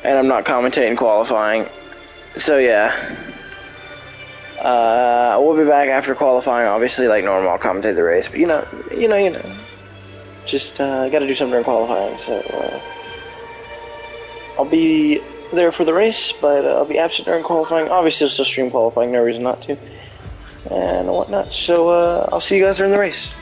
and I'm not commentating qualifying. So yeah, we'll be back after qualifying. Obviously, like normal, I'll commentate the race. But you know, just got to do something during qualifying. So I'll be there for the race, but I'll be absent during qualifying. Obviously, I'll still stream qualifying. No reason not to, and whatnot. So I'll see you guys during the race.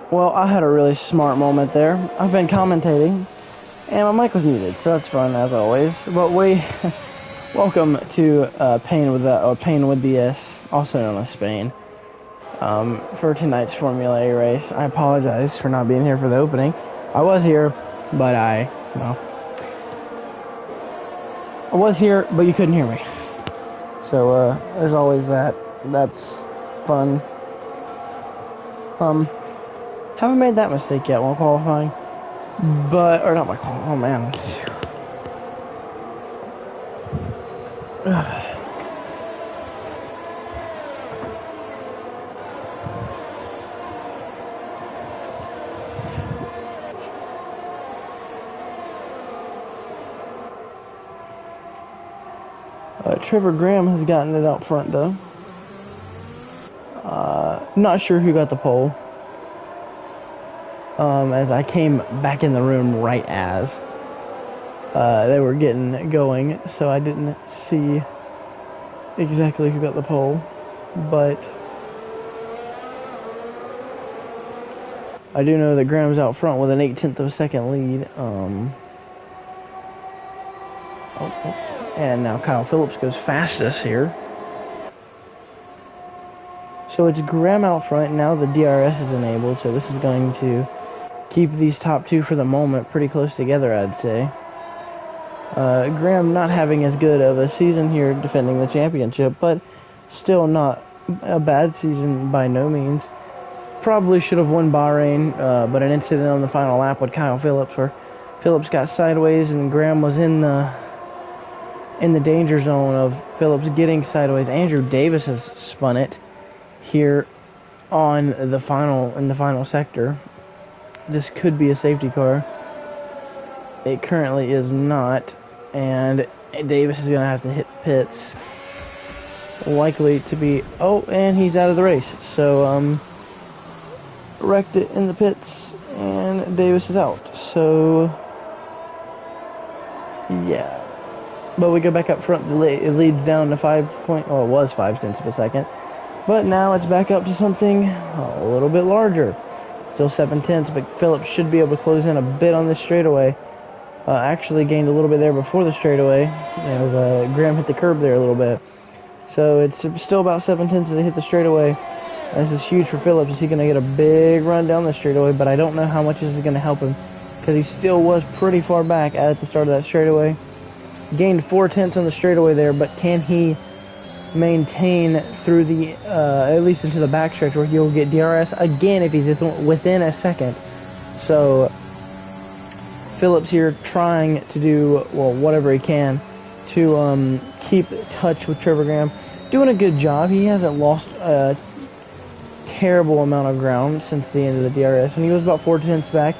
Well, I had a really smart moment there. I've been commentating, and my mic was muted, so that's fun as always. But welcome to Pain with the S, also known as Spain, for tonight's Formula A race. I apologize for not being here for the opening. I was here, but I was here, but you couldn't hear me. So there's always that. That's fun. Haven't made that mistake yet while qualifying, or not my qualifying. Oh man. Trevor Graham has gotten it out front though. Not sure who got the pole. As I came back in the room right as they were getting going, so I didn't see exactly who got the pole, but I do know that Graham's out front with an 0.8 of a second lead. And now Kyle Phillips goes fastest here. So it's Graham out front. Now the DRS is enabled, so this is going to keep these top two for the moment pretty close together, I'd say. Graham not having as good of a season here defending the championship, but still not a bad season by no means. Probably should have won Bahrain, but an incident on the final lap with Kyle Phillips where Phillips got sideways and Graham was in the danger zone of Phillips getting sideways. Andrew Davis has spun it here in the final sector. This could be a safety car. It currently is not, and Davis is going to have to hit pits. Likely to be, and he's out of the race. So, wrecked it in the pits, and Davis is out. So, yeah. But we go back up front, it leads down to it was 5 tenths of a second. But now it's back up to something a little bit larger. Still 7 tenths, but Phillips should be able to close in a bit on this straightaway. Actually gained a little bit there before the straightaway, as Graham hit the curb there a little bit. So it's still about 7 tenths as they hit the straightaway. This is huge for Phillips. Is he going to get a big run down the straightaway? But I don't know how much this is going to help him, because he still was pretty far back at the start of that straightaway. Gained 4 tenths on the straightaway there, but can he maintain through the at least into the backstretch where he'll get DRS again if he's within a second? So Phillips here trying to do whatever he can to keep touch with Trevor Graham, doing a good job. He hasn't lost a terrible amount of ground since the end of the DRS. When he was about 4 tenths back,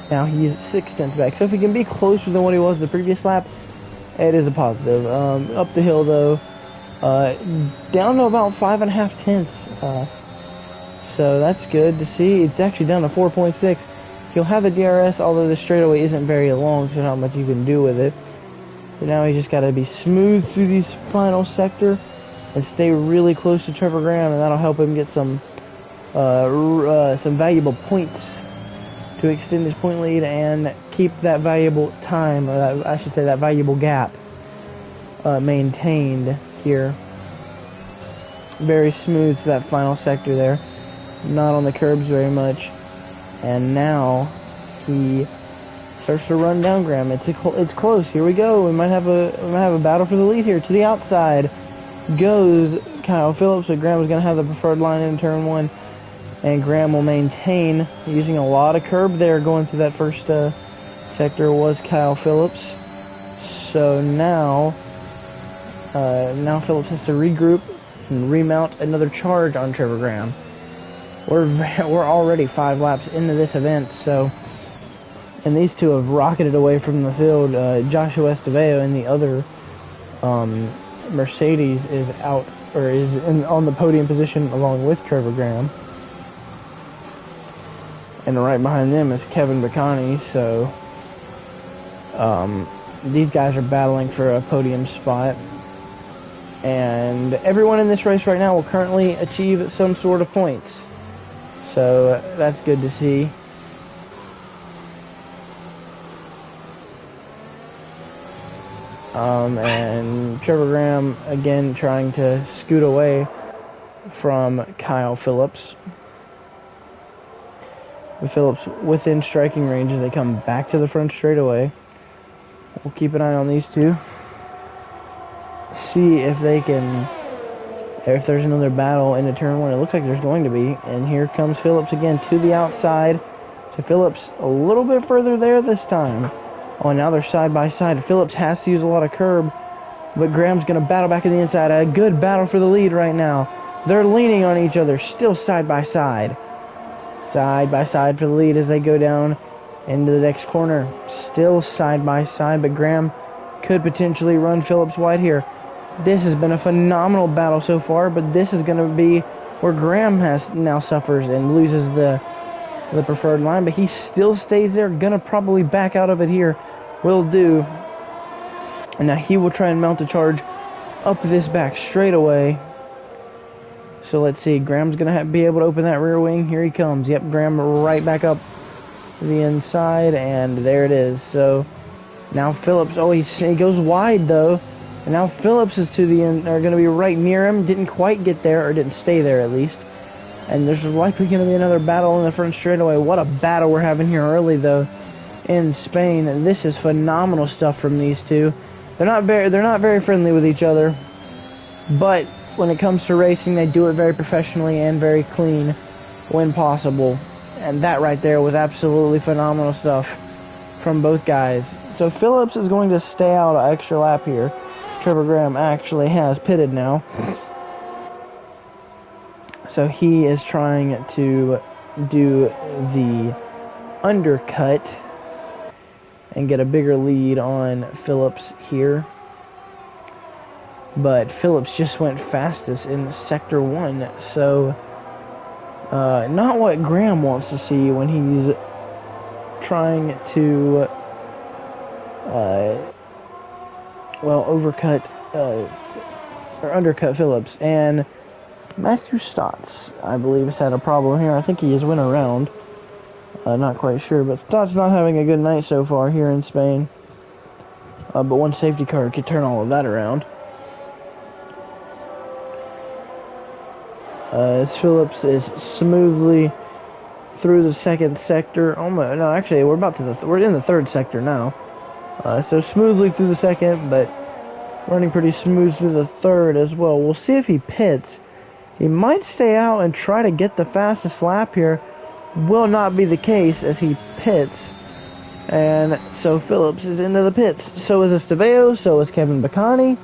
now he's 6 tenths back. So if he can be closer than what he was the previous lap, it is a positive. Up the hill though, down to about 5.5 tenths. So that's good to see. It's actually down to 4.6. He'll have a DRS, although the straightaway isn't very long, so not much you can do with it. So now he's just got to be smooth through this final sector and stay really close to Trevor Graham, and that'll help him get some valuable points to extend his point lead and keep that valuable time, or that valuable gap maintained here. Very smooth to that final sector there. Not on the curbs very much. And now he starts to run down Graham. It's close. Here we go. We might have a battle for the lead here. To the outside goes Kyle Phillips, but Graham is going to have the preferred line in turn one. And Graham will maintain, using a lot of curb there going through that first sector was Kyle Phillips. So now Phillips has to regroup and remount another charge on Trevor Graham. We're already 5 laps into this event, and these two have rocketed away from the field. Joshua Estevao in the other Mercedes is out, or is on the podium position along with Trevor Graham. And right behind them is Kevin Bacani, so these guys are battling for a podium spot. And everyone in this race right now will currently achieve some sort of points. So that's good to see. And Trevor Graham again trying to scoot away from Kyle Phillips. With Phillips within striking range as they come back to the front straightaway. We'll keep an eye on these two. See if they can, if there's another battle in the turn one. It looks like there's going to be. And here comes Phillips again to the outside. So Phillips a little bit further there this time. Oh, now they're side by side. Phillips has to use a lot of curb, but Graham's going to battle back to the inside. A good battle for the lead right now. They're leaning on each other, still side by side. Side by side for the lead as they go down into the next corner. Still side by side, but Graham could potentially run Phillips wide here. This has been a phenomenal battle so far, but this is going to be where Graham now suffers and loses the preferred line, but he still stays there. Gonna probably back out of it here. Will do. And now he will try and mount a charge up this back straightaway. So let's see. Graham's gonna be able to open that rear wing. Here he comes. Yep, Graham right back up to the inside, and there it is. So now Phillips. Oh, he goes wide though, and now Phillips is to the end. Are gonna be right near him. Didn't quite get there, or didn't stay there at least. And there's likely going to be another battle in the front straightaway. What a battle we're having here early, though, in Spain. And this is phenomenal stuff from these two. They're not very friendly with each other, but when it comes to racing, they do it very professionally and very clean when possible. And that right there was absolutely phenomenal stuff from both guys. So Phillips is going to stay out an extra lap here. Trevor Graham actually has pitted now. So he is trying to do the undercut and get a bigger lead on Phillips here. But Phillips just went fastest in Sector 1. So not what Graham wants to see when he's trying to or undercut Phillips. And Matthew Stotts, I believe, has had a problem here. I think he has went around. Not quite sure, but Stotts not having a good night so far here in Spain. But one safety car could turn all of that around. As Phillips is smoothly through the second sector. Almost, no, actually, we're in the third sector now. So smoothly through the second, but running pretty smooth through the third as well. We'll see if he pits. He might stay out and try to get the fastest lap here. Will not be the case as he pits. And so Phillips is into the pits. So is Estevao. So is Kevin Bacani.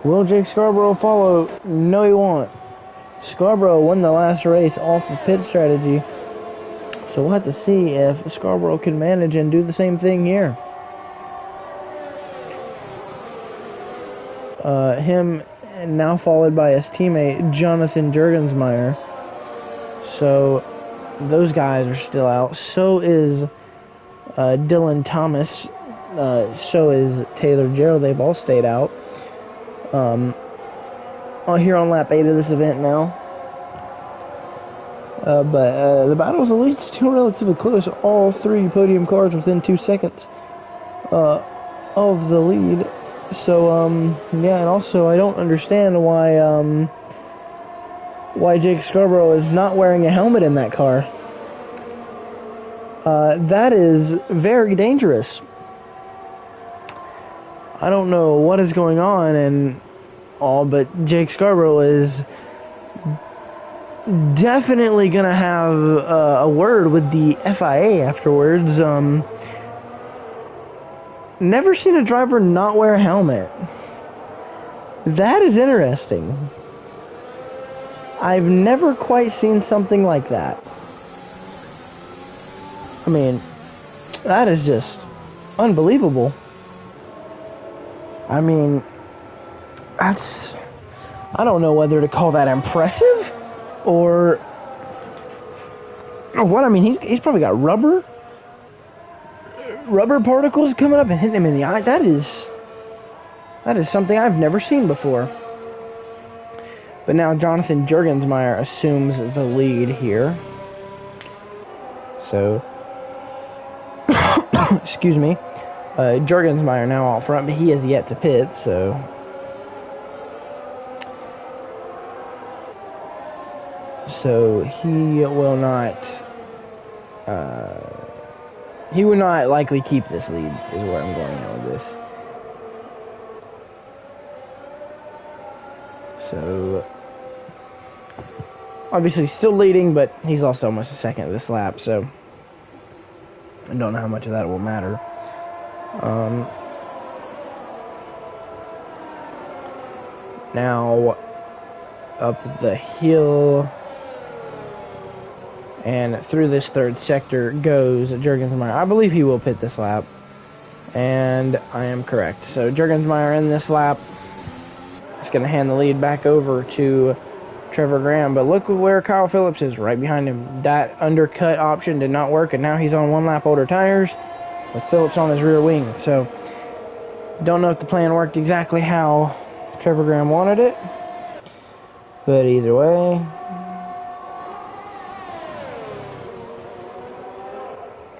Will Jake Scarborough follow? No, he won't. Scarborough won the last race off of pit strategy. So we'll have to see if Scarborough can manage and do the same thing here. Him now followed by his teammate Jonathan Jurgensmeyer. So those guys are still out. So is Dylan Thomas. So is Taylor Jarrell. They've all stayed out. Here on lap 8 of this event now. But the battle is at least still relatively close. All three podium cars within 2 seconds of the lead. So, yeah, and also I don't understand why Jake Scarborough is not wearing a helmet in that car. That is very dangerous. I don't know what is going on and all, but Jake Scarborough is definitely going to have a word with the FIA afterwards. Never seen a driver not wear a helmet. That is interesting. I've never quite seen something like that. I mean, that is just unbelievable. I mean, I don't know whether to call that impressive or what. I mean, he's probably got rubber particles coming up and hitting him in the eye. That is something I've never seen before. But now Jonathan Jurgensmeyer assumes the lead here. So, excuse me. Jurgensmeyer now out front, but he has yet to pit, so. So he will not. He would not likely keep this lead, is where I'm going now with this. So, obviously still leading, but he's lost almost a second this lap, so I don't know how much of that will matter. Now, up the hill and through this third sector goes Jurgensmeyer. I believe he will pit this lap, and I am correct. So Jurgensmeyer in this lap is going to hand the lead back over to Trevor Graham, but look where Kyle Phillips is, right behind him. That undercut option did not work, and now he's on 1 lap older tires with Phillips on his rear wing. So don't know if the plan worked exactly how Trevor Graham wanted it, but either way,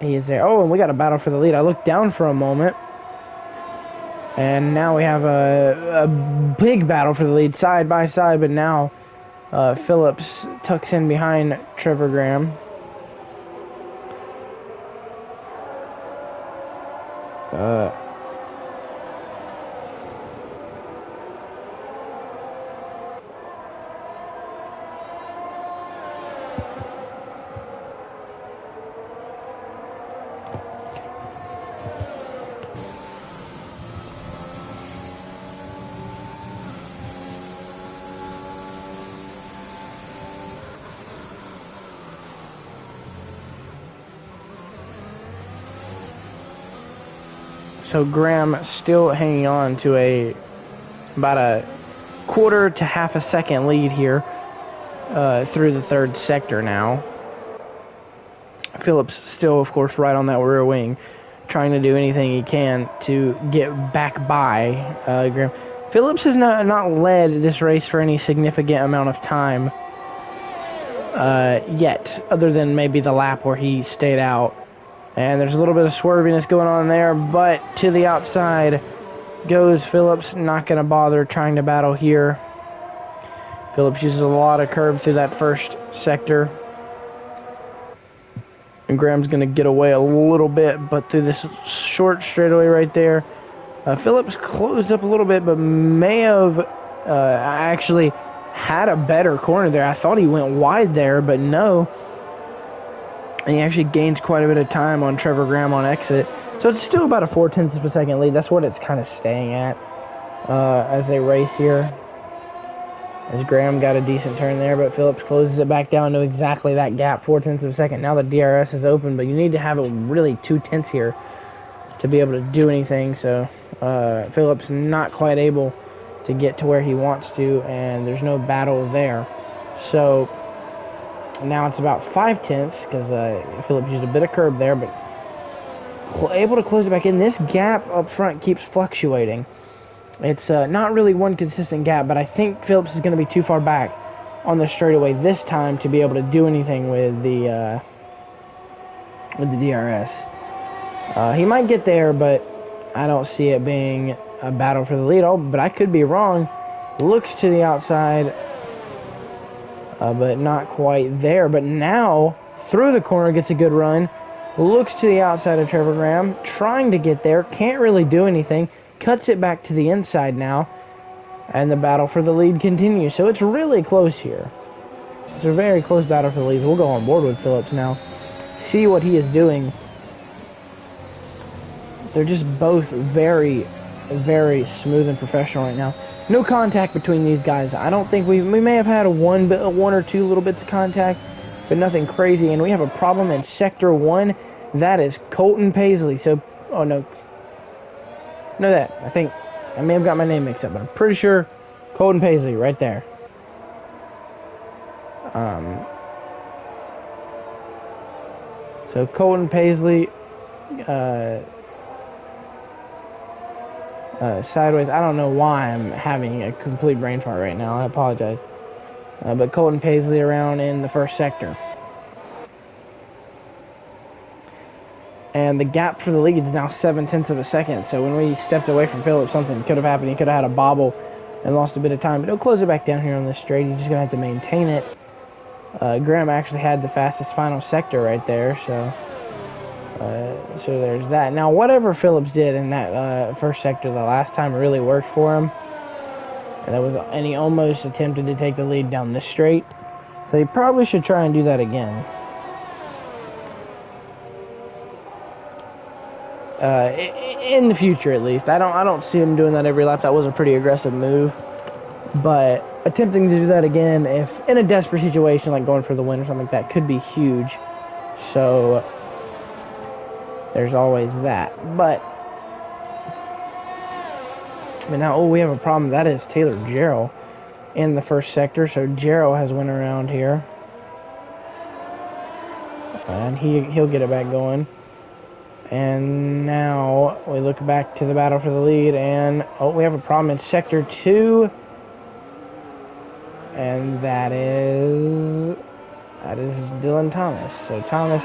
he is there. Oh, and we got a battle for the lead. I looked down for a moment, and now we have a big battle for the lead, side by side, but now Phillips tucks in behind Trevor Graham. So Graham still hanging on to about a quarter to half a second lead here through the third sector now. Phillips still, of course, right on that rear wing, trying to do anything he can to get back by Graham. Phillips has not led this race for any significant amount of time yet, other than maybe the lap where he stayed out. And there's a little bit of swerviness going on there, but to the outside goes Phillips. Not going to bother trying to battle here. Phillips uses a lot of curb through that first sector. And Graham's going to get away a little bit, but through this short straightaway right there, Phillips closed up a little bit, but may have actually had a better corner there. I thought he went wide there, but no. And he actually gains quite a bit of time on Trevor Graham on exit. So it's still about a 0.4 of a second lead. That's what it's kind of staying at as they race here. As Graham got a decent turn there, but Phillips closes it back down to exactly that gap, 0.4 of a second. Now the DRS is open, but you need to have it really 0.2 here to be able to do anything. So Phillips not quite able to get to where he wants to, and there's no battle there. So now it's about 0.5 because Phillips used a bit of curb there, but able to close it back in. This gap up front keeps fluctuating. It's not really one consistent gap, but I think Phillips is going to be too far back on the straightaway this time to be able to do anything with the DRS. He might get there, but I don't see it being a battle for the lead. Oh, but I could be wrong. Looks to the outside, but not quite there. But now, through the corner, gets a good run. Looks to the outside of Trevor Graham, trying to get there. Can't really do anything. Cuts it back to the inside now. And the battle for the lead continues. So it's really close here. It's a very close battle for the lead. We'll go on board with Phillips now. See what he is doing. They're just both very, very smooth and professional right now. No contact between these guys. I don't think we may have had one or two little bits of contact, but nothing crazy. And we have a problem in Sector 1. That is Colton Paisley. So, oh no. No, that. I think I may have got my name mixed up, but I'm pretty sure Colton Paisley right there. So Colton Paisley sideways. I don't know why I'm having a complete brain fart right now. I apologize. But Colton Paisley around in the first sector. And the gap for the lead is now 7/10 of a second. So when we stepped away from Phillips, something could have happened. He could have had a bobble and lost a bit of time. But he'll close it back down here on this straight. He's just going to have to maintain it. Graham actually had the fastest final sector right there. So there's that. Now, whatever Phillips did in that first sector the last time really worked for him. And he almost attempted to take the lead down this straight. So he probably should try and do that again. In the future, at least. I don't see him doing that every lap. That was a pretty aggressive move. But attempting to do that again, if in a desperate situation, like going for the win or something like that, could be huge. So there's always that. But now, we have a problem. That is Taylor Jarrell in the first sector. So Jarrell has went around here. And he'll get it back going. And now we look back to the battle for the lead, and we have a problem in Sector 2. And that is Dylan Thomas. So Thomas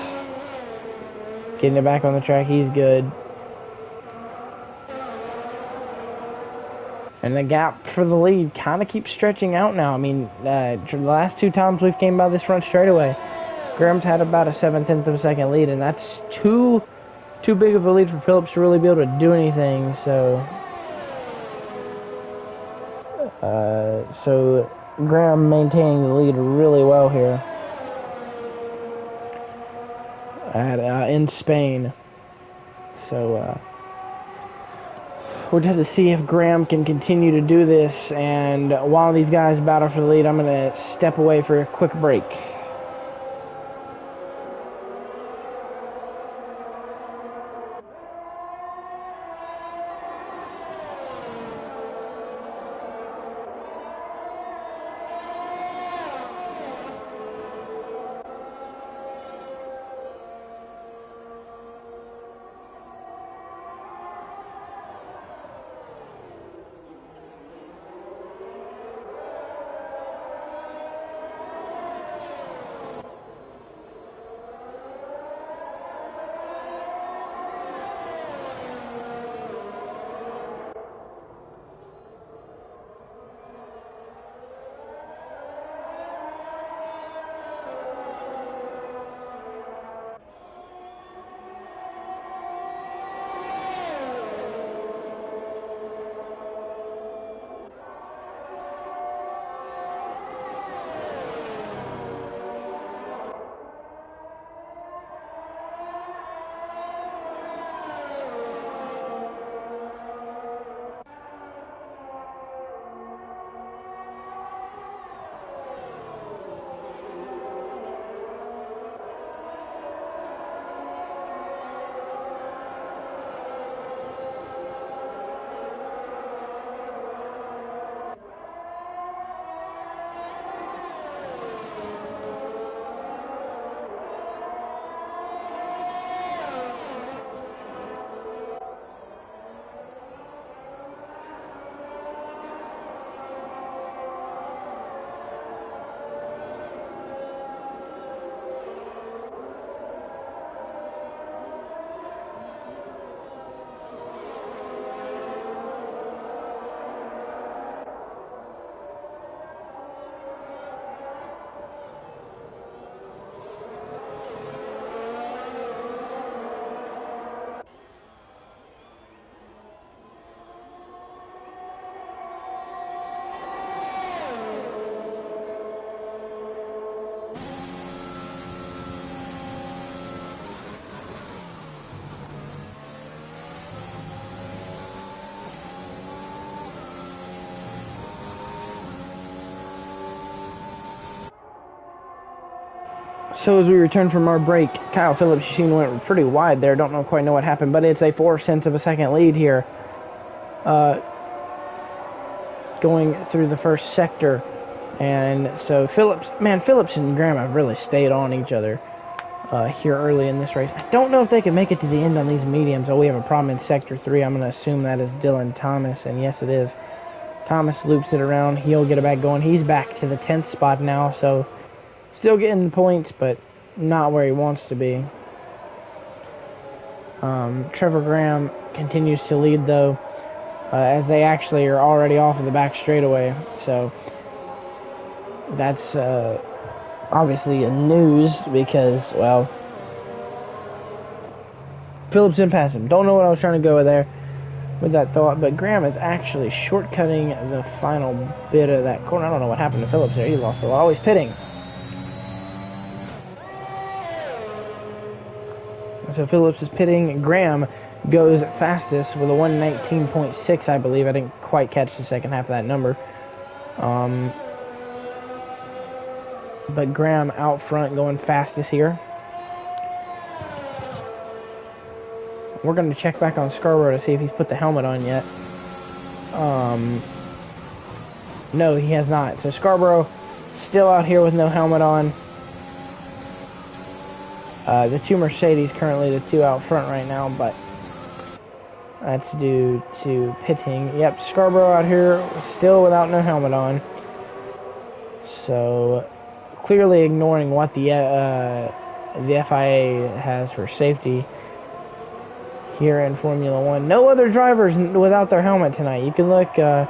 getting it back on the track, he's good. And the gap for the lead kind of keeps stretching out now. I mean, the last two times we've came by this front straightaway, Graham's had about a 7/10 of a second lead, and that's too big of a lead for Phillips to really be able to do anything. So Graham maintaining the lead really well here in Spain. So we'll just have to see if Graham can continue to do this. And while these guys battle for the lead, I'm going to step away for a quick break. So as we return from our break, Kyle Phillips, you seen, went pretty wide there. Don't quite know what happened, but it's a 4/10 of a second lead here. Going through the first sector. And so Phillips and Graham have really stayed on each other here early in this race. I don't know if they can make it to the end on these mediums. Oh, we have a problem in Sector 3. I'm going to assume that is Dylan Thomas, and yes, it is. Thomas loops it around. He'll get it back going. He's back to the 10th spot now, so still getting points, but not where he wants to be. Trevor Graham continues to lead, though, as they actually are already off of the back straightaway. So that's obviously a news because, well, Phillips didn't pass him. Don't know what I was trying to go with there with that thought, but Graham is actually shortcutting the final bit of that corner. I don't know what happened to Phillips there. He lost a lot. Oh, he's pitting. So Phillips is pitting. Graham goes fastest with a 119.6, I believe. I didn't quite catch the second half of that number. But Graham out front going fastest here. We're going to check back on Scarborough to see if he's put the helmet on yet. No, he has not. So Scarborough still out here with no helmet on. The two Mercedes currently the two out front right now, but that's due to pitting. Yep, Scarborough out here still without no helmet on. So clearly ignoring what the FIA has for safety here in Formula One. No other drivers without their helmet tonight. You can look, Kevin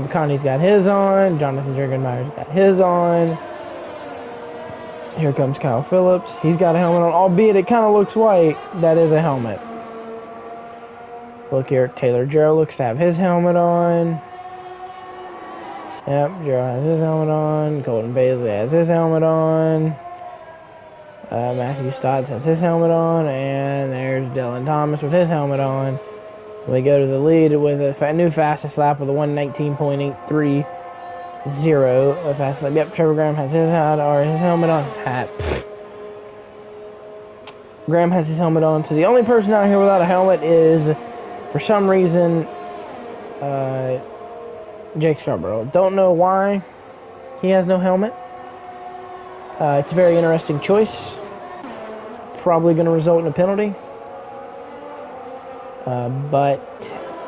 Bacani's got his on, Jonathan Jurgenmeyer's got his on. Here comes Kyle Phillips. He's got a helmet on, albeit it kind of looks white. That is a helmet. Look here, Taylor Jarrell looks to have his helmet on. Yep, Jarrell has his helmet on. Colton Baisley has his helmet on. Matthew Stotts has his helmet on, and there's Dylan Thomas with his helmet on. We go to the lead with a new fastest lap with a 119.830. A fast lap. Yep, Trevor Graham has his helmet on. Graham has his helmet on. So the only person out here without a helmet is, for some reason, Jake Scarborough. Don't know why he has no helmet. It's a very interesting choice. Probably going to result in a penalty. But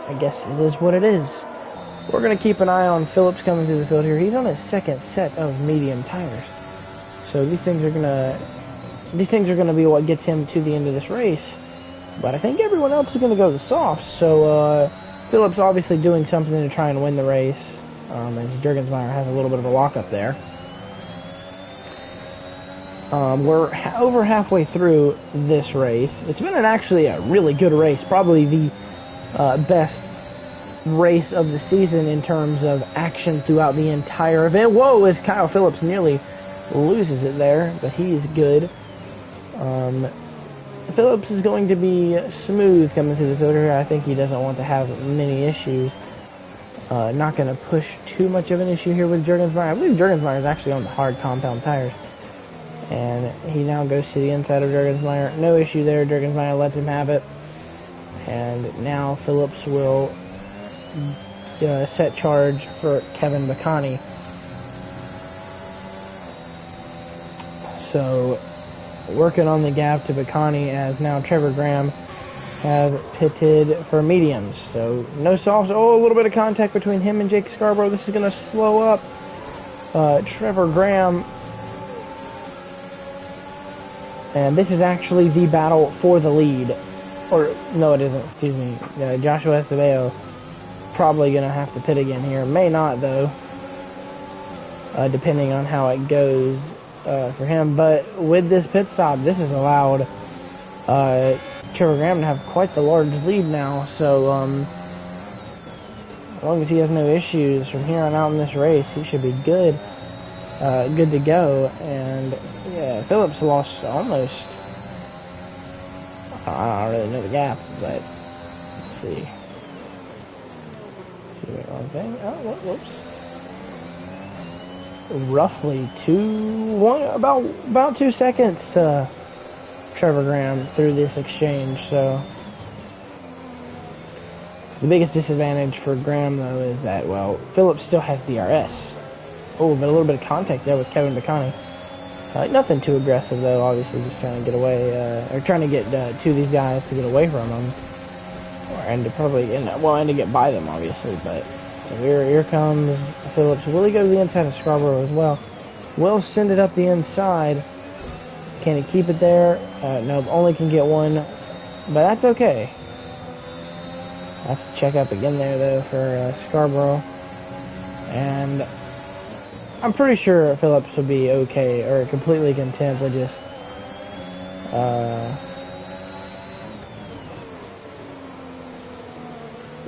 I guess it is what it is. We're going to keep an eye on Phillips coming through the field here. He's on his second set of medium tires. So these things are going to be what gets him to the end of this race. But I think everyone else is going to go the softs. So Phillips obviously doing something to try and win the race. As Jurgensmeyer has a little bit of a lockup there. We're over halfway through this race. It's been actually a really good race. Probably the best race of the season in terms of action throughout the entire event. Whoa, as Kyle Phillips nearly loses it there, but he is good. Phillips is going to be smooth coming through the field here. I think he doesn't want to have many issues. Not going to push too much of an issue here with Jurgensmeyer. I believe Jurgensmeyer is actually on the hard compound tires. And he now goes to the inside of Jurgensmeyer. No issue there. Jurgensmeyer lets him have it. And now Phillips will set charge for Kevin Bacani. So, working on the gap to Bacani as now Trevor Graham has pitted for mediums. So, no softs. Oh, a little bit of contact between him and Jake Scarborough. This is going to slow up Trevor Graham. And this is actually the battle for the lead. Or, no it isn't, excuse me. Joshua Esteban probably going to have to pit again here. May not, though. Depending on how it goes for him. But with this pit stop, this has allowed Trevor Graham to have quite the large lead now. So, as long as he has no issues from here on out in this race, he should be good. Good to go. And yeah, Phillips lost almost. I don't really know the gap, but let's see. Wrong thing. Oh, whoops. Roughly about 2 seconds. Trevor Graham through this exchange. So the biggest disadvantage for Graham though is that Phillips still has DRS. Oh, but a little bit of contact there with Kevin Bacani. Nothing too aggressive though, obviously just trying to get away, or trying to get to these guys to get away from them. And to get by them obviously, but so here comes Phillips. Will he go to the inside of Scarborough as well? Will send it up the inside. Can he keep it there? No, only can get one, but that's okay. I have to check up again there, though, for Scarborough. And I'm pretty sure Phillips will be okay, or completely content with just,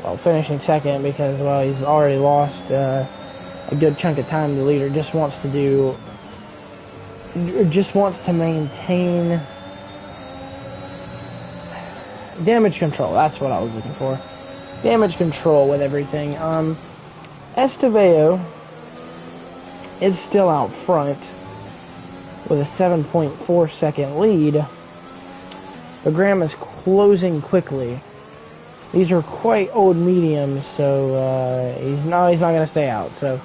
well, finishing second because, well, he's already lost a good chunk of time. The leader just wants to maintain damage control. That's what I was looking for. Damage control with everything. Estevao is still out front with a 7.4 second lead, but Graham is closing quickly. These are quite old mediums, so he's not going to stay out. So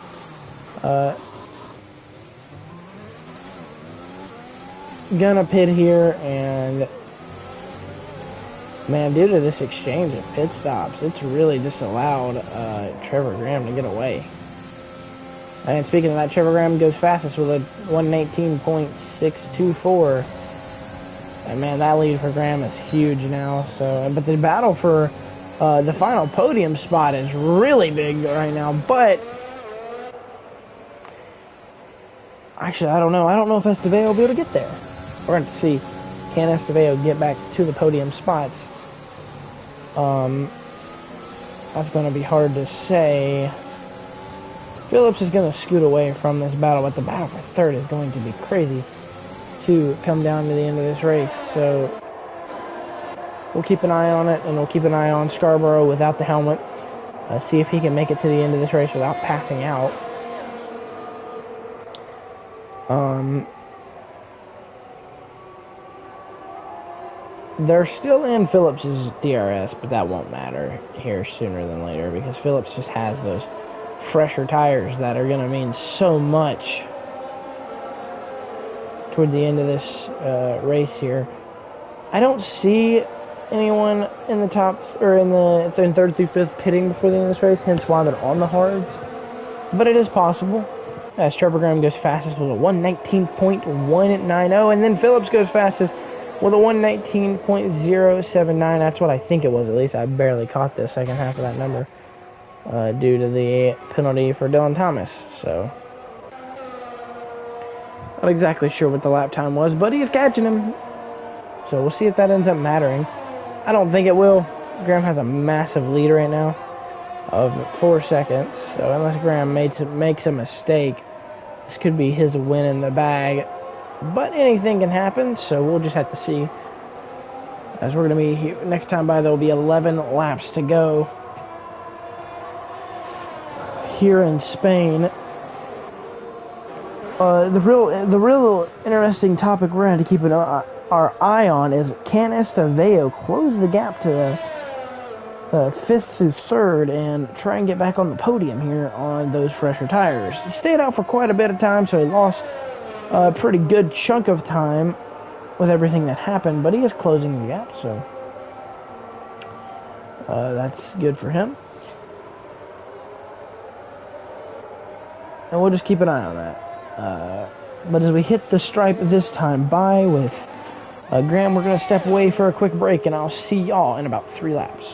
gonna pit here, and man, due to this exchange of pit stops, it's really just allowed Trevor Graham to get away. And speaking of that, Trevor Graham goes fastest with a 1:18.624. And man, that lead for Graham is huge now. So, but the battle for the final podium spot is really big right now. But actually, I don't know. I don't know if Estevao will be able to get there. We're going to see, can Estevao get back to the podium spots? That's going to be hard to say. Phillips is going to scoot away from this battle, but the battle for third is going to be crazy to come down to the end of this race. So we'll keep an eye on it, and we'll keep an eye on Scarborough without the helmet. See if he can make it to the end of this race without passing out. They're still in Phillips's DRS, but that won't matter here sooner than later because Phillips just has those fresher tires that are going to mean so much toward the end of this race here. I don't see anyone in the top, or in third through fifth pitting before the end of this race, hence why they're on the hards. But it is possible. As Trevor Graham goes fastest with a 1:19.190, and then Phillips goes fastest with a 1:19.079. That's what I think it was, at least. I barely caught the second half of that number due to the penalty for Dylan Thomas. So, not exactly sure what the lap time was, but he's catching him. So we'll see if that ends up mattering. I don't think it will. Graham has a massive lead right now of 4 seconds. So unless Graham makes a mistake, this could be his win in the bag. But anything can happen, so we'll just have to see. As we're going to be here, next time by, there will be 11 laps to go here in Spain. The real interesting topic we're going to keep our eye on is, can Estevao close the gap to fifth through third and try and get back on the podium here on those fresher tires. He stayed out for quite a bit of time, so he lost a pretty good chunk of time with everything that happened, but he is closing the gap, so that's good for him. And we'll just keep an eye on that. But as we hit the stripe this time by with Graham, we're going to step away for a quick break, and I'll see y'all in about 3 laps.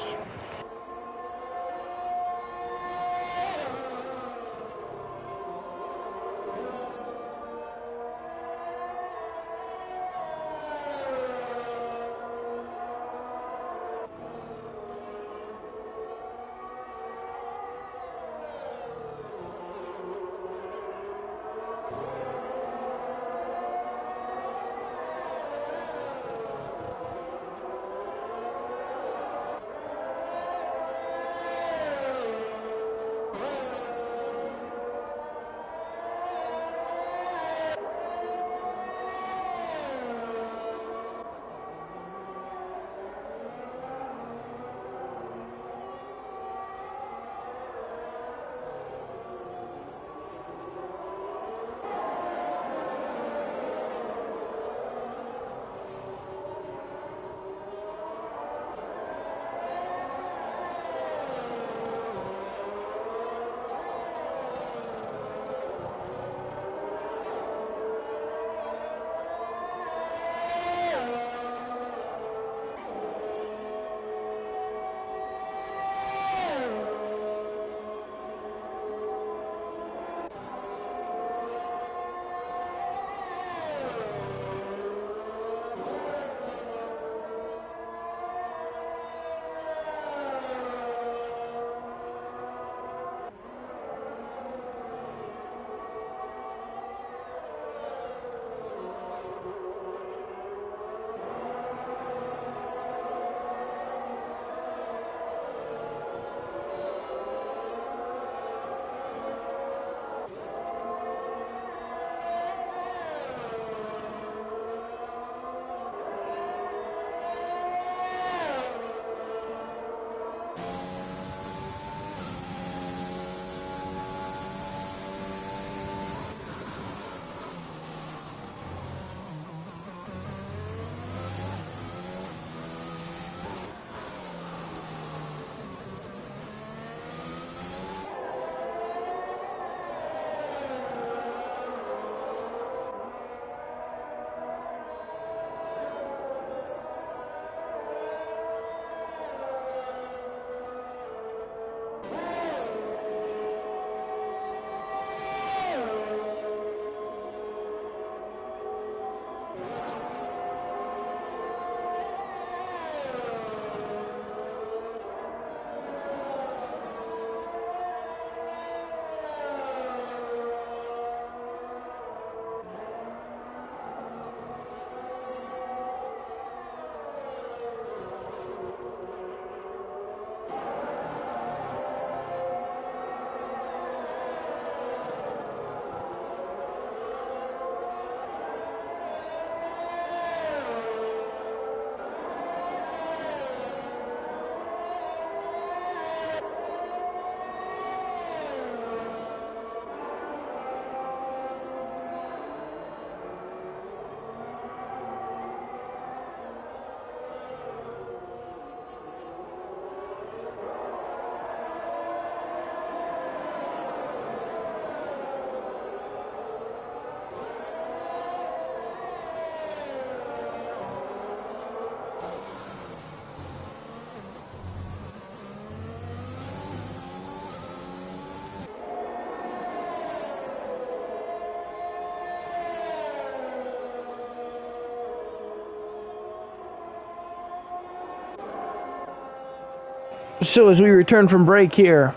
So as we return from break here,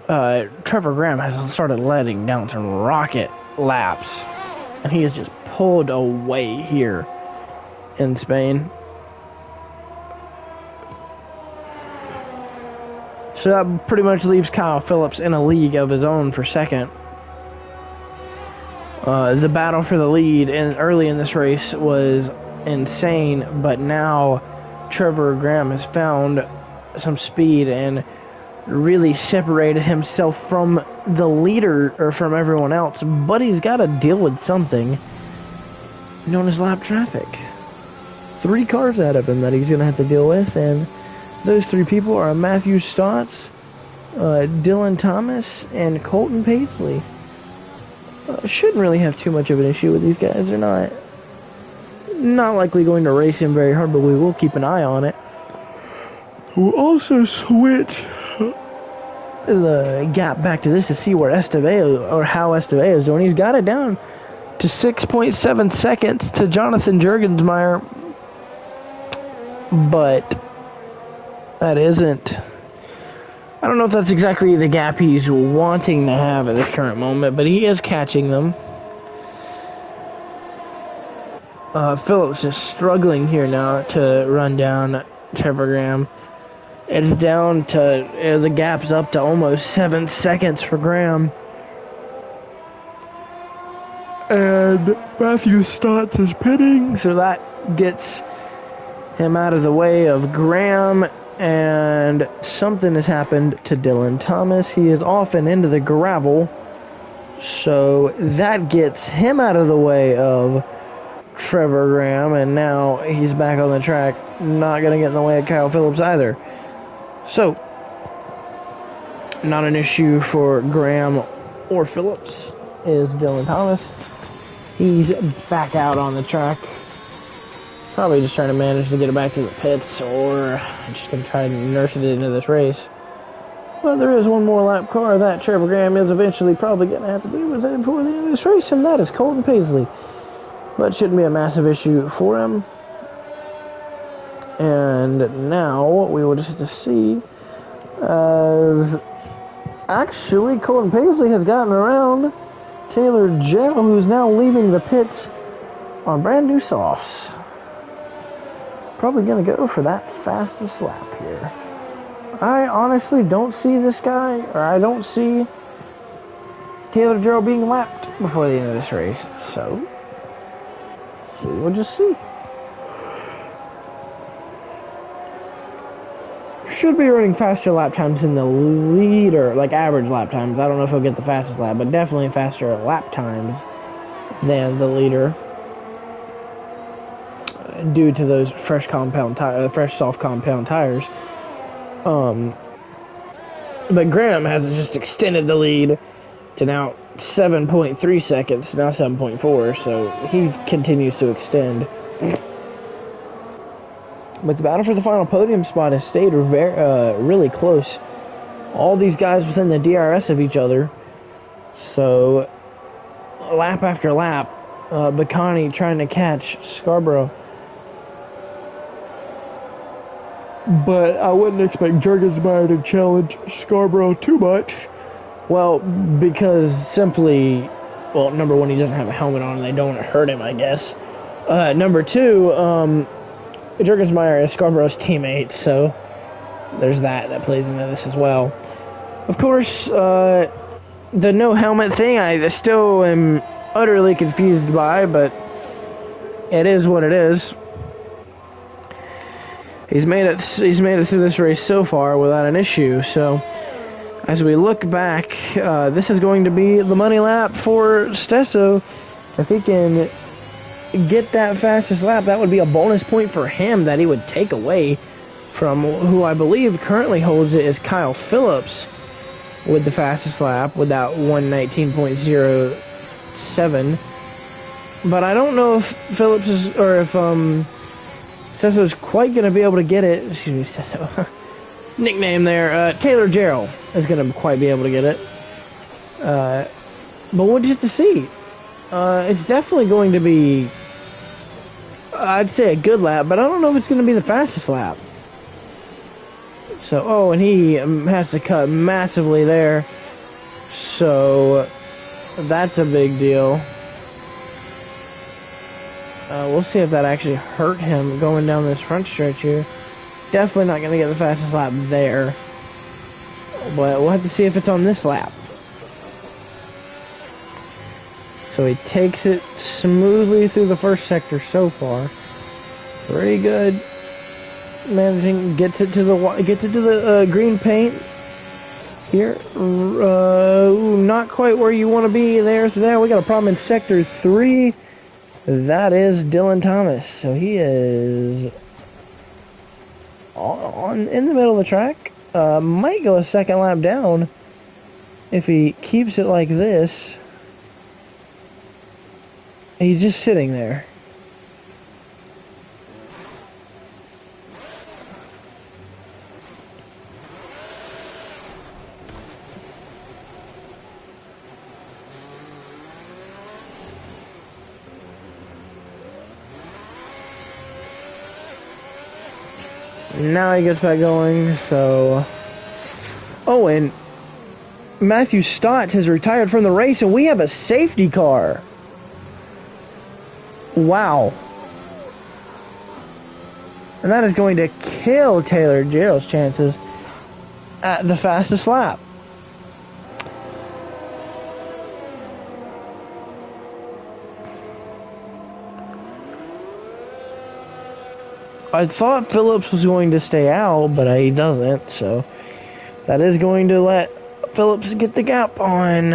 Trevor Graham has started letting down some rocket laps, and he has just pulled away here in Spain. So that pretty much leaves Kyle Phillips in a league of his own for second. The battle for the lead early in this race was insane, but now Trevor Graham has found some speed and really separated himself from the leader, or from everyone else, but he's got to deal with something known as lap traffic. 3 cars ahead of him that he's going to have to deal with, and those 3 people are Matthew Stotts, Dylan Thomas, and Colton Paisley. Shouldn't really have too much of an issue with these guys. They're not likely going to race him very hard, but we will keep an eye on it. We'll also switch the gap back to this to see where Estevez, or how Estevez is doing. He's got it down to 6.7 seconds to Jonathan Jurgensmeyer, but that isn't, I don't know if that's exactly the gap he's wanting to have at this current moment, but he is catching them. Phillips is struggling here now to run down Trevor Graham. It's down to, the gap's up to almost 7 seconds for Graham. And Matthew Stotts is pitting, so that gets him out of the way of Graham. And something has happened to Dylan Thomas. He is off and into the gravel, so that gets him out of the way of Trevor Graham, and now he's back on the track, not going to get in the way of Kyle Phillips either. So, not an issue for Graham or Phillips is Dylan Thomas. He's back out on the track. Probably just trying to manage to get it back to the pits, or just going to try and nurse it into this race. But there is one more lap car that Trevor Graham is eventually probably going to have to be represented before the end of this race, and that is Colton Paisley. But shouldn't be a massive issue for him. And now we will just have to see, as actually Colton Paisley has gotten around Taylor Jarrell, who's now leaving the pits on brand new softs. Probably going to go for that fastest lap here. I honestly don't see this guy, or I don't see Taylor Jarrell being lapped before the end of this race. So, we'll just see. Should be running faster lap times than the leader, like average lap times. I don't know if he'll get the fastest lap, but definitely faster lap times than the leader, due to those fresh soft compound tires. But Graham has just extended the lead to now 7.3 seconds, now 7.4, so he continues to extend. But the battle for the final podium spot has stayed really close. All these guys within the DRS of each other. So, lap after lap, Bacani trying to catch Scarborough. But I wouldn't expect Jurgensmeyer to challenge Scarborough too much. Well, because simply, well, number one, he doesn't have a helmet on and they don't hurt him, I guess. Number two, Jurgensmeyer is Scarborough's teammate, so there's that plays into this as well. Of course, the no helmet thing, I still am utterly confused by, but it is what it is. He's made it through this race so far without an issue. So, as we look back, this is going to be the money lap for Stesso. If he can get that fastest lap, that would be a bonus point for him that he would take away from who I believe currently holds it is Kyle Phillips with the fastest lap with that 1:19.07. But I don't know if Phillips is, or if Stesso's quite going to be able to get it. Excuse me, Stesso. Nickname there. Taylor Jarrell is going to quite be able to get it. But we'll just have to see. It's definitely going to be, I'd say, a good lap, but I don't know if it's going to be the fastest lap. So, oh, and he has to cut massively there. So, that's a big deal. We'll see if that actually hurt him going down this front stretch here. Definitely not going to get the fastest lap there. But we'll have to see if it's on this lap. So he takes it smoothly through the first sector so far. Pretty good. Managing gets it to the green paint here. Not quite where you want to be there. So now we got a problem in sector 3. That is Dylan Thomas. So he is in the middle of the track. Might go a second lap down if he keeps it like this. He's just sitting there. Now he gets back going, so... Oh, and Matthew Stott has retired from the race, and we have a safety car. Wow. And that is going to kill Taylor Gerald's chances at the fastest lap. I thought Phillips was going to stay out, but he doesn't, so that is going to let Phillips get the gap on.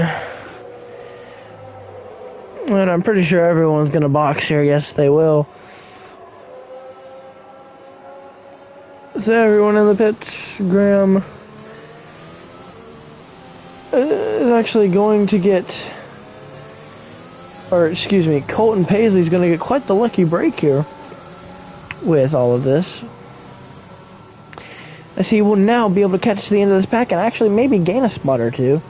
And I'm pretty sure everyone's going to box here. Yes, they will. So everyone in the pits, Graham is actually going to get, or excuse me, Colton Paisley's going to get quite the lucky break here with all of this, as he will now be able to catch to the end of this pack and actually maybe gain a spot or two.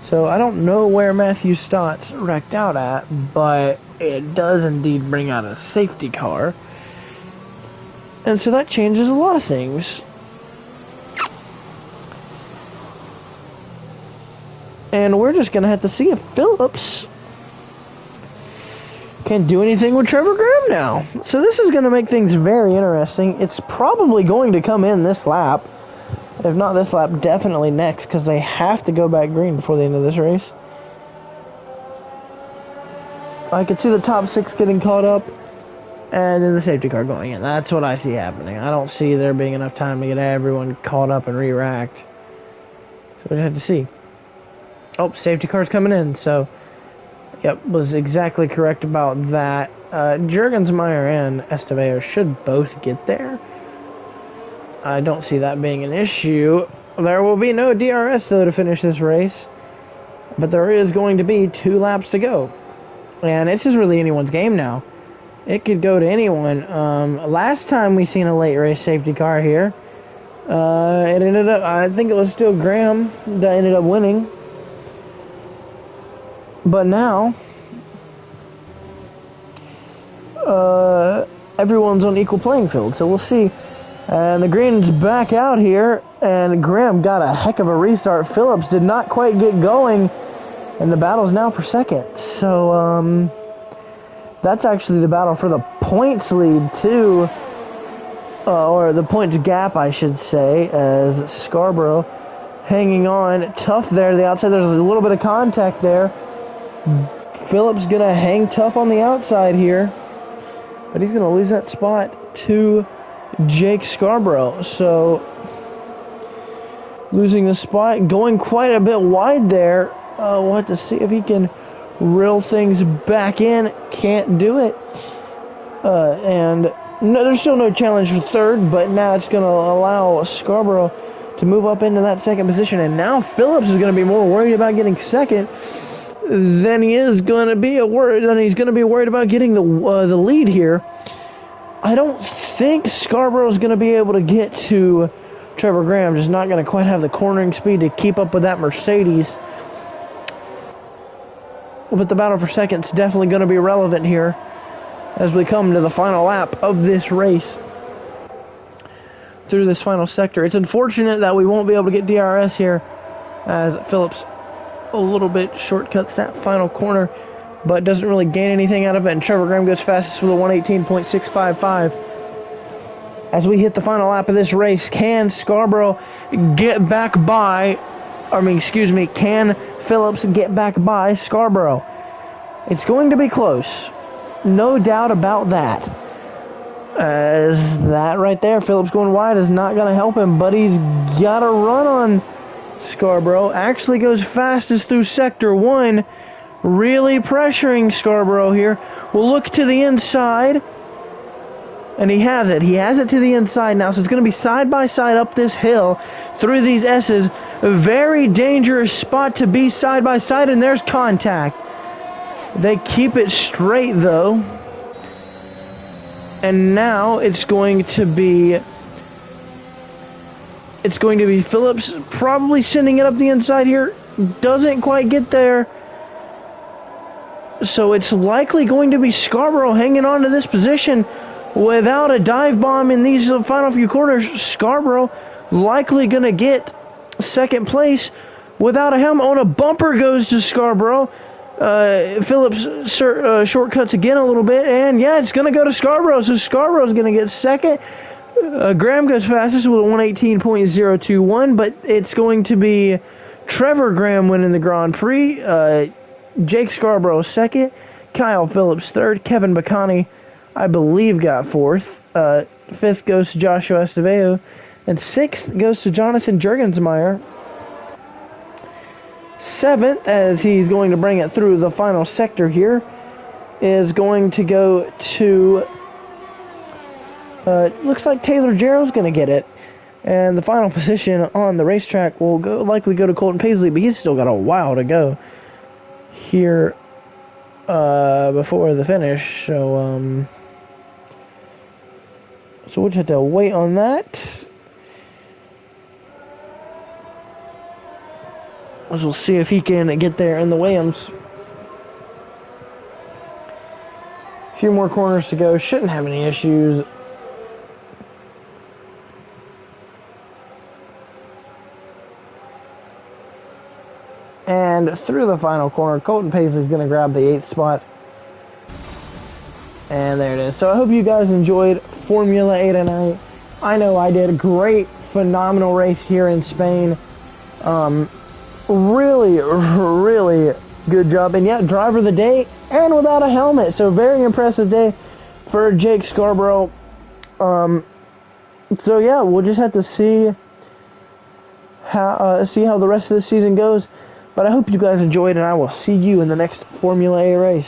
So I don't know where Matthew Stott's wrecked out at, but it does indeed bring out a safety car. And so that changes a lot of things. And we're just going to have to see if Phillips can do anything with Trevor Graham now. So this is going to make things very interesting. It's probably going to come in this lap. If not this lap, definitely next, because they have to go back green before the end of this race. I could see the top 6 getting caught up, and then the safety car going in. That's what I see happening. I don't see there being enough time to get everyone caught up and re-racked. So we have to see. Oh, safety car's coming in, so... Yep, was exactly correct about that. Juergensmeyer and Estevao should both get there. I don't see that being an issue. There will be no DRS, though, to finish this race. But there is going to be 2 laps to go. And it's just really anyone's game now. It could go to anyone. Last time we seen a late race safety car here, it ended up, I think it was still Graham that ended up winning. But now, everyone's on equal playing field, so we'll see. And the green's back out here, and Graham got a heck of a restart. Phillips did not quite get going, and the battle's now for second. So, that's actually the battle for the points lead, too. Or the points gap, I should say, as Scarborough hanging on tough there to the outside. There's a little bit of contact there. Phillips gonna hang tough on the outside here, but he's gonna lose that spot to Jake Scarborough. So losing the spot, going quite a bit wide there. We'll have to see if he can reel things back in. Can't do it. And no, there's still no challenge for third, but now it's gonna allow Scarborough to move up into that second position, and now Phillips is gonna be more worried about getting second than he is going to be worried about getting the lead here. I don't think Scarborough is going to be able to get to Trevor Graham. Just not going to quite have the cornering speed to keep up with that Mercedes. But the battle for second is definitely going to be relevant here as we come to the final lap of this race. through this final sector. It's unfortunate that we won't be able to get DRS here, as Phillips a little bit shortcuts that final corner, but doesn't really gain anything out of it, and Trevor Graham goes fastest with a 1:18.655. As we hit the final lap of this race, can Scarborough get back by, can Phillips get back by Scarborough? It's going to be close. No doubt about that. As that right there, Phillips going wide is not going to help him, but he's got a run on Scarborough. Actually goes fastest through Sector 1, really pressuring Scarborough here. We'll look to the inside, and he has it. He has it to the inside now, so it's going to be side by side up this hill through these S's. A very dangerous spot to be side by side, and there's contact. They keep it straight, though. And now it's going to be Phillips probably sending it up the inside here. Doesn't quite get there. So it's likely going to be Scarborough hanging on to this position without a dive bomb in these final few corners. Scarborough likely going to get second place without a helmet. On a bumper goes to Scarborough. Phillips shortcuts again a little bit, and yeah, it's going to go to Scarborough, so Scarborough's going to get second. Graham goes fastest with a 1:18.021, but it's going to be Trevor Graham winning the Grand Prix. Jake Scarborough second, Kyle Phillips third, Kevin Bacani, I believe, got fourth. Fifth goes to Joshua Esteveo, and sixth goes to Jonathan Jurgensmeyer. Seventh, as he's going to bring it through the final sector here, is going to go to, looks like Taylor Jarrell's going to get it. And the final position on the racetrack will likely go to Colton Paisley, but he's still got a while to go here before the finish. So we'll just have to wait on that. We'll see if he can get there in the Williams. A few more corners to go. Shouldn't have any issues. And through the final corner, Colton Paisley's going to grab the 8th spot. And there it is. So I hope you guys enjoyed Formula 8 tonight. I know I did. Great, phenomenal race here in Spain. Really, really good job. And yeah, driver of the day and without a helmet. So very impressive day for Jake Scarborough. So yeah, we'll just have to see how the rest of the season goes. But I hope you guys enjoyed, and I will see you in the next Formula A race.